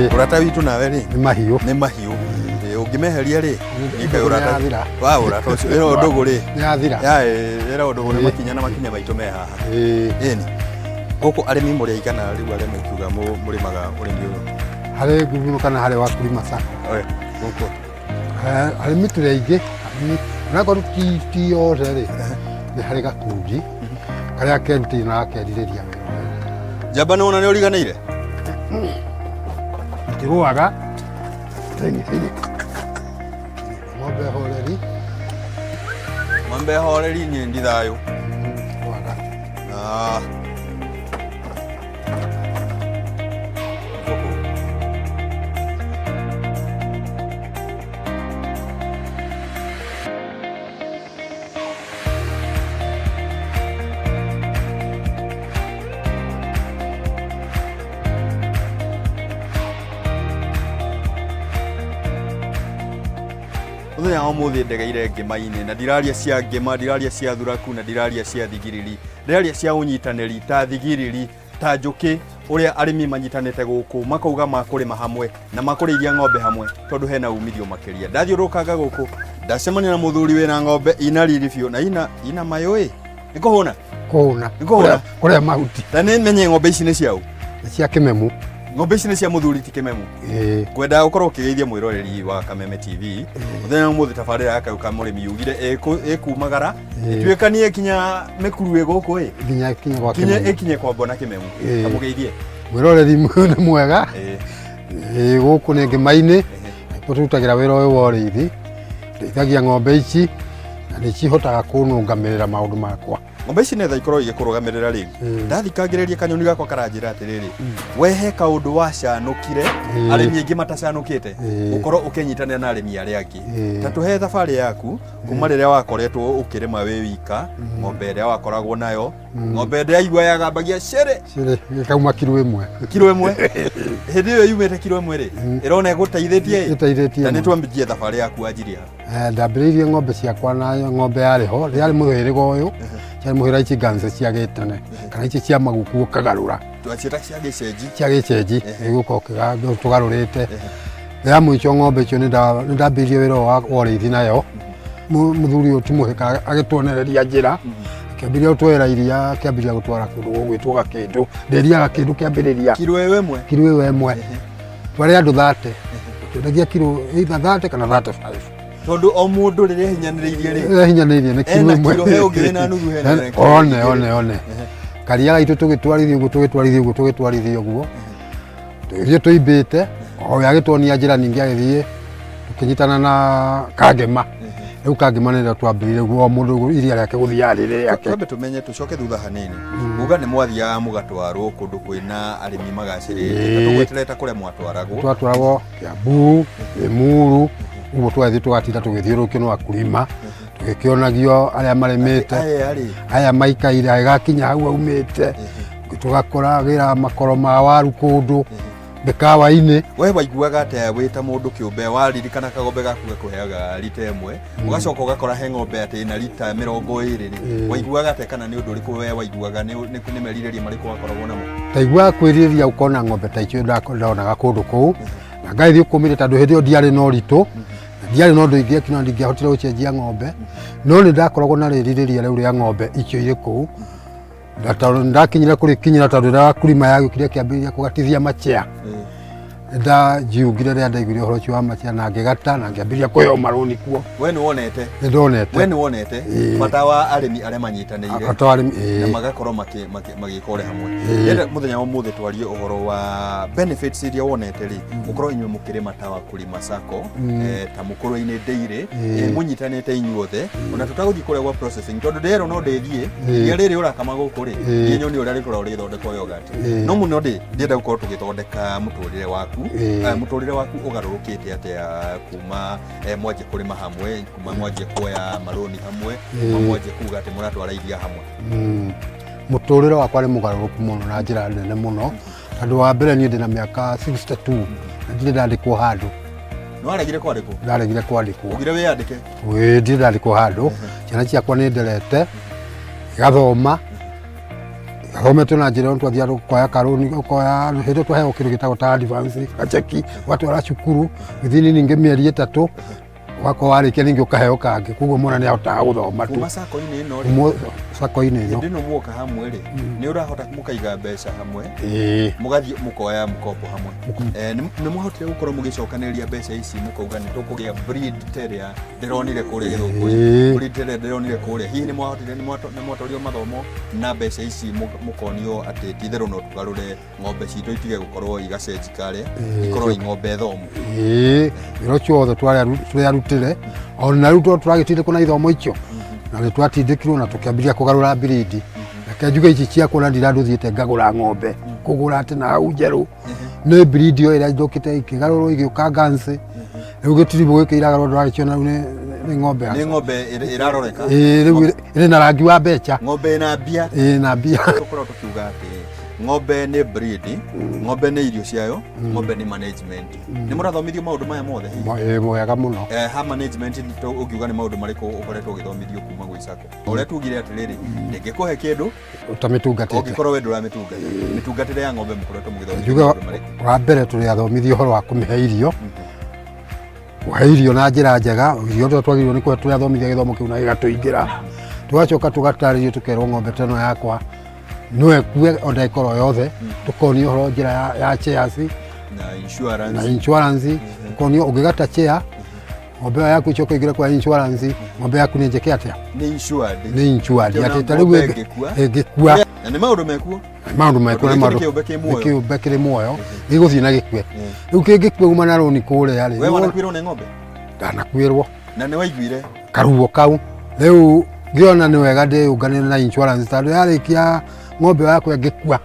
urata witu nawe ri ni mahiu ungimeheria ri ikae urata wa urata ucio ero ndugu ri yathira ero ndugu ni makinya na makinya maitu me haha ni guku arimi muri ikana riu arimi kiuga murimaga urimi uyu hari gugu kana hari wa kulima sana guku arimi tureige na ko ti ore ri ni hari gakundi karia kenti na akerireria jamba nona ni uriganire kiruaga tengi Mambe horeri ni ndi thayo waga Muthenya wa muthi ndegeire ngima-ini na ndiraria cia ngima, ndiraria cia thuraku na ndiraria cia thigiriri, ndiraria cia unyitaniri ta thigiriri ta njuki uria arimi manyitanite guku makauga makurima hamwe na makuriithia ng'ombe hamwe tondu hena umithio makiria. Ndathiurukaga guku ndacemania na muthuri wina ng'ombe ina riri biu na ina mayoi nikuhuna kuria mahuti ta ni menye ng'ombe ici ni ciau cia kimemu. Ng'ombe ici ni cia muthuri ti kimemu kwenda gukorwo ukigeithia mwiroreri wa Kameme TV muthenya muthi tabarira ya kauka murimi yugire ekumagara ituikanie kinya mikuru guku kinya kwa bona kimemu kamugeithie mwiroreri mwega guku ni ngima-ini turutagira wira uyu wa urithi ndeithagia ng'ombe ici na ni cihotaga kunungamirira maundu makwa. Ng'ombe ici netha ikorwo igikurugamirira ringi ndathikagiriria kanyoni gakwa karanjira atiriri wehe kaundu wacanukire arimi aingi matacanukite ukorwo ukinyitanira na arimi aria angi ta tuhe thabari yaku kuma riria wakoretwo ukirima wi wika ng'ombe iria wakoragwo nayo ng'ombe iria igwa yagambagia cere kauma kilo imwe hindi iyo yumite kilo imwe ri irona guteithitie na ni twambijie thabari yaku anjiria ndambiriirie ng'ombe ciakwa na ng'ombe yariho riari muthiriga uyu cia muhira ici ganze cia gitene kana ici cia maguku kagarura twacita cia gicenji iguko tugarurite ya mwicho ng'ombe icio ni ndambirie wira wa urithi nayo muthuri utimuhika agitwonereria njira kiambiria gutwara iria kiambiria gutwara kundu gwitwo gakindu nderiaga kindu kiambiriria kilo imwe twari andu 30 twendagia kilo either 30 kana 35 tondu o mundu riria hinyanirie ni kilo imwe he ungi na nuthu he one karia gaitu tugitwarithia uguo tuthie tuimbite o yagitwonia njira ningi agithie tukinyitana na kangema riu kangema nenda twambirire guo mundu iria riake guthia riri yake twambe tumenye tucoke thutha hanini uga ni mwathiaga mugatwarwo kundu kwina arimi magacirite tugwetereta kuria twatwaragwo Kiambu Limuru uguo twathi tugatinda tugithiurukio no akulima tugikionagio aria marimite aya maikaire agakinya hau aumite tugakora gira makoro ma waru kundu mikawa-ini we waiguaga ate wita mundu kiumbe waririkana kagombe gaku gakuheaga lita imwe ugacoka ugakora he ng'ombe ati ina lita 20 ri waiguaga ate kana ni undu uriku we waiguaga ni merirĩria mariku wakoragwo namo taigua kwiriria ukona ng'ombe ta icio ndaonaga kundu kuu na ngaithi ukumire tondu hindi yo ndiari no ritu ndiari no ndu ingi kina ndingihotire gucenjia ng'ombe no ni ndakoragwo na riririria riu ria ng'ombe icio iri kuu ndakinyira kurikinyira tondu ndakurima yagikiria kiambiriria kugatithia machea ndajiugire ria ndaiguire horo cio wa machea na ngigata na ngiambiria kuheo maruni kuo we ni wonete bata wa arimi aria manyitanĩire na magakorwo magĩkore hamwe yenda muthenya wa muthi twarie uhoro wa benefits iria wonete ri mukorwo inyuĩ mũkĩrĩma ta wa Kulima Sacco ta mũkũrũ-inĩ Dairy mũnyitanĩte inyuothe ona tũtagũthiĩ kũrĩa gwa processing tondu ndero no ndĩthiĩ iria rĩrĩ ũrakama gũkũ ri niĩ nyoni ũrĩa rĩkoragwo rĩthondekwo yogurt no mũno ndĩenda gũkorwo tũgĩthondeka mũtũrĩre waku ũgarũrũkĩte atĩa kuma mwanjie kũrĩma hamwe kuma mwanjie kuoya maroni hamwe kuma mwanjie kuga atĩ mũratwara iria hamwe mũtũrĩre wakwa nĩ mũgarũrũku mũno na njĩra nene mũno tondu wa mbere niĩ ndĩna mĩaka 62 na ndirĩ ndandĩkwo handũ Nwaregire kwandĩkwo? Ndaregire kwandĩkwo. Ugire wĩyandĩke? Ndirĩ ndandĩkwo handũ ciana ciakwa nĩ nderete igathoma Gathomete na njĩra twathia kuoya karũni kuoya hĩndĩ twaheo kĩndũ gĩtagwo ta advance gacheki watwara cukuru within ningĩ mĩeri 3 wako warĩkia ningĩ ũkaheo kangĩ koguo mwana nĩahotaga gũthoma tu kuma sako-inĩ ĩno rĩ sako-inĩ ĩno hĩndĩ ĩno muoka hamwe rĩ nĩ ũrahota mũkaiga mbeca hamwe mũgathiĩ mũkoya mũkombo hamwe nĩ mwahotire gũkorwo mũgĩcokanĩrĩria mbeca ici mũkauga nĩ tũkũgĩa breed ĩrĩa ndĩronire kũrĩa gĩthũngũ-inĩ breed ĩrĩa ndĩronire kũrĩa hihi nĩ mwahotire nĩ mwatorio mathomo na mbeca ici mũkonio atĩ ti-itherũ no tũgarũre ng'ombe citũ itige gũkorwo igacenjika rĩ ikorwo ng'ombe thomu wĩra ũcio wothe tũrarutire ona rĩu tũragĩtindĩkwo na ithomo icio na nĩ twatindĩkirwo na tũkĩambĩrĩria kũgarũra breed reke njuge ici ciakwo na ndirathiĩte ngagũra ng'ombe kũgũra atĩ na hau njerũ nĩ breed ĩyo ĩrĩa njokete ikĩgarũrwo igĩũka ganse rĩu gĩtiribũ gĩkĩ iragarũrwo ndũragĩciona rĩu nĩ ng'ombe nĩ ng'ombe ĩraroreka rĩu ĩrĩ na rangi wa mbeca ng'ombe na mbia na mbia tũkorwo tũkiuga atĩ ng'ombe nĩ breed ng'ombe nĩ irio ciayo ng'ombe nĩ management nĩ mũrathomithio maũndũ maya mothe mwega mũno ha management ũngiuga nĩ maũndũ marĩkũ ũkoretwo ũgĩthomithio kuma gwĩ sako ũrĩa tugire atĩrĩrĩ ndĩngĩkũhe kĩndũ ũtamĩtungatĩte ũngĩkorwo we ndũramĩtungata mĩtungatĩre ya ng'ombe mũkoretwo mũgĩthomithio maũndũ marĩkũ wa mbere tũrĩathomithio ũhoro wa kũmĩhe irio kũhe irio na njĩra njega irio twagĩrĩirwo nĩ kũhe tũrĩathomithia gĩthomo kĩu na gĩgatũingĩra tũgacoka tũgatarĩrio tũkerwo ng'ombe teno yakwa no ekue onda ikorwo yothe tukonio horo njira ya chairs na insurance tukonio ũngĩgata chair ng'ombe yaku icoka igĩre kwa insurance ng'ombe yaku nĩ njeke atĩa nĩ insured atĩ ta rĩu ĩngĩkua na nĩ maũndũ mekuo na kĩũmbe kĩrĩ muoyo gĩgũthiĩ na gĩkue rĩu kĩngĩkua uma na rũni kũrĩa rĩ we wanakuĩrwo nĩ ng'ombe ndanakuĩrwo na nĩ waiguire karuo kau rĩu ngĩona nĩ wega ndĩũnganĩre na insurance tondũ yarĩkia ng'ombe yakwa ĩngĩkua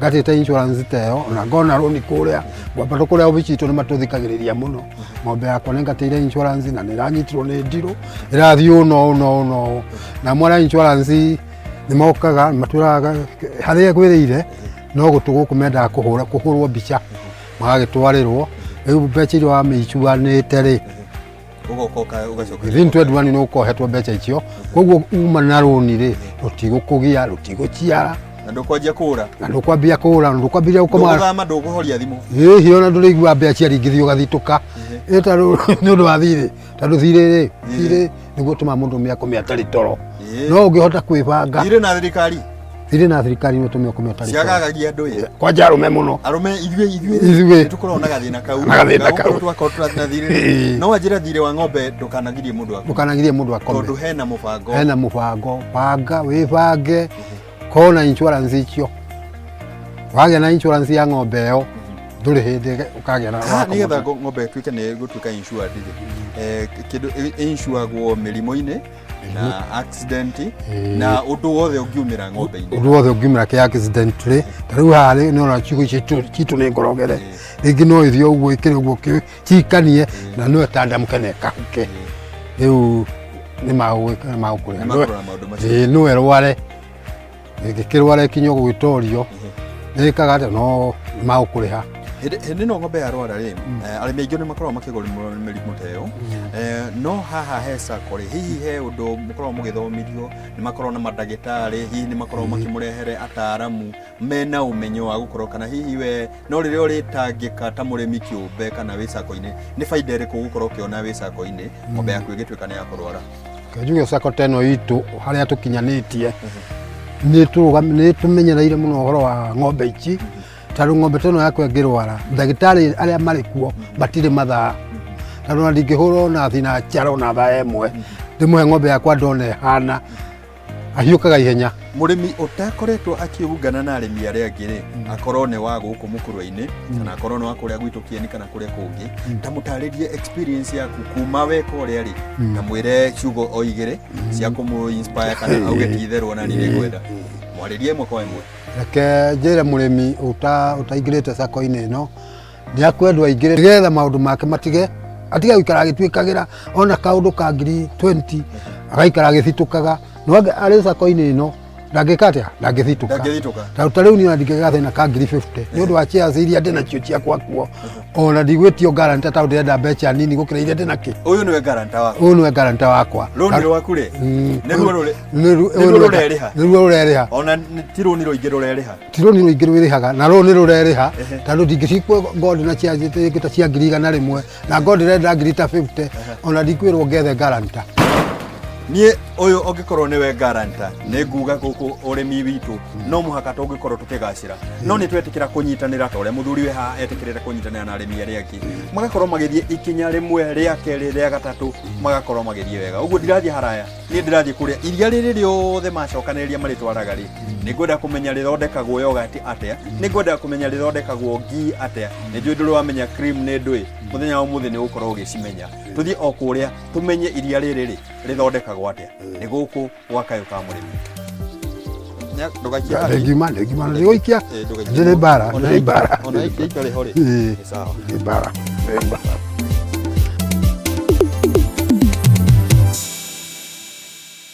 ngatĩte insurance teyo na ngona rũni kũrĩa ngwamba kũrĩa obici itũ nĩ matũthikagĩrĩria mũno ng'ombe yakwa nĩ ngatĩire insurance na nĩ ĩranyitirwo nĩ ndirũ ĩrathiĩ ũno na mwana insurance nĩ mokaga matũraga harĩa gwĩrĩire no gũtũ mendaga kũhũrwo mbica magagĩtwarĩrwo rĩu mbeca iria wamĩicuanĩte rĩ within 21 nĩ ũkohetwo mbeca icio koguo uma na rũni rĩ rũtigũkũgia rũtigũciara na ndũkwanjia kũũra na ndũkwambia kũũra na ndũkwambia gũkoma ndũgũthama ndũkũhoria thimũ hihi ona ndũrĩigua mbea ciaringithio ũgathitũka ĩta nĩ ũndũ wa thirĩ tondũ thirĩ nĩguo ũtũma mũndũ mĩakome atarĩ toro no ũngĩhota kwĩbanga thirĩ na thirikari nĩ ũtũme ũkome atarĩ toro ciagagagia andũ kwanja arũme mũno arũme ithuĩ nĩtũkoragwo na gathĩna kau twakorwo tũrathina thirĩ no wanjĩra thirĩ wa ng'ombe ndũkanagirie mũndũ akome tondũ hena mũbango banga wĩbange korwo na insurance icio wagĩa na insurance ya ng'ombe ĩyo ndũrĩ hĩndĩ ũkagĩa na nĩgetha ng'ombe ĩtuĩke nĩ gũtuĩka insured kĩndũ insuragwo mĩrimũ-inĩ na accident na ũndũ wothe ũngiumĩra ng'ombe-inĩ ũndũ wothe ũngiumĩra kĩ accident rĩ ta rĩu haha nĩ ona ciugo ici citũ nĩ ngorogere rĩngĩ no ĩthiĩ ũguo ĩkĩrĩ ũguo cikanie na no ĩtandamũke na ĩkahuke rĩu nĩ magũkũrĩa no ĩrware ĩngĩkĩrwara ĩkinye gũgĩtorio ĩkaga atĩ no magũkũrĩha hĩndĩ ĩno ng'ombe yarwara rĩ arĩmi aingĩ nĩ makoragwo makĩgũrĩrwo nĩ mĩrimũ ta ĩyo no haha he sako rĩ hihi he ũndũ mũkoragwo mũgĩthomithio nĩ makoragwo na mandagĩtarĩ hihi nĩ makoragwo makĩmũrehere ataaramu mena ũmenyo wa gũkorwo kana hihi we no rĩrĩa ũrĩtangĩka ta mũrĩmi kĩũmbe kana wĩ sako-inĩ nĩ baida ĩrĩkũ gũkorwo ũkĩona wĩ sako-inĩ ng'ombe yaku ĩgĩtuĩka nĩ ya kũrwara njuge sako ta ĩno itũ harĩa tũkinyanĩtie nĩ tũmenyereire mũno ũhoro wa ng'ombe ici tondũ ng'ombe teno yakwa ĩngĩrwara ndagĩtarĩ arĩa marĩ kuo matirĩ mathaa tondũ na ndingĩhũrwo na thina njara na thaa ĩmwe ndĩmũhe ng'ombe yakwa ndona ĩhana ahiũkaga ihenya mũrĩmi ũtakoretwo akĩungana na arĩmi arĩa angĩ rĩ akorwo nĩ wa gũkũ mũkũrwa-inĩ kana akorwo nĩ wa kũrĩa gwitũ Kieni kana kũrĩa kũngĩ ta mũtarĩrie experience yaku kuma weka ũrĩa rĩ na mwĩre ciugo o igĩrĩ cia kũmũ inspire kana auge ti-itherũ na nĩ ngwenda mwarĩrie ĩmwe kwa ĩmwe reke njĩre mũrĩmi ũtaingĩrĩte sako-inĩ ĩno nĩ akwendwo aingĩre nĩgetha maũndũ make atige gũikara agĩtuĩkagĩra ona kaũndũ ka ngiri 20 agaikara agĩthitũkaga no arĩ sako-inĩ ĩno ndangĩkatia ndangĩthitũka ta rĩu niĩ ndingĩgatha na ka 50 nĩ ũndũ wa shares iria ndĩ nacio ciakwa kuo ona ndigwĩtio guarantor ta ndĩrenda mbeca nini gũkĩra iria ndĩ nakĩ. Ũyũ nĩwe guarantor wakwa. Ũyũ nĩwe guarantor wakwa. Rũni rwaku rĩ nĩruo rũrerĩha ona ti rũni rũingĩ rũrerĩha. Ti rũni rũingĩ rũrĩhaga na rũni rũrerĩha tondũ ndingĩcikwo gold na shares ta cia 100,000 na gold ndĩrenda 50 ona ndikwĩrwo ngethe guarantor. Niĩ ũyũ ũngĩkorwo nĩwe guarantor nĩ nguga gũkũ ũrĩmi witũ no mũhaka tũngĩkorwo tũkĩgacĩra no nĩ twetĩkĩra kũnyitanĩra ta ũrĩa mũthuri wĩ haha etĩkĩrĩte kũnyitanĩra na arĩmi arĩa angĩ magakorwo magĩthiĩ ikinya rĩmwe rĩa kerĩ rĩa gatatũ magakorwo magĩthiĩ wega. Ũguo ndirathiĩ haraya niĩ ndĩrathiĩ kũrĩa iria rĩrĩ rĩothe macokanĩrĩria marĩtwaraga rĩ nĩ ngwenda kũmenya rĩthondekagwo yogurt atĩa, nĩ ngwenda kũmenya rĩthondekagwo ghee atĩa, nĩ njũĩ ndũrĩ wamenya cream nĩ ndũĩ mũthenya wa ũmũthĩ nĩ ũgũkorwo ũgĩcimenya. Tũthiĩ o kũrĩa tũmenye iria rĩrĩ rĩ rĩthondekagwo atĩa nĩ gũkũ gwa Kayũ ka mũrĩmi. Ndĩngiuma ndĩgũikia ndĩrĩ mbara ona ikarĩ ho rĩ sawa ndĩrĩ mbara.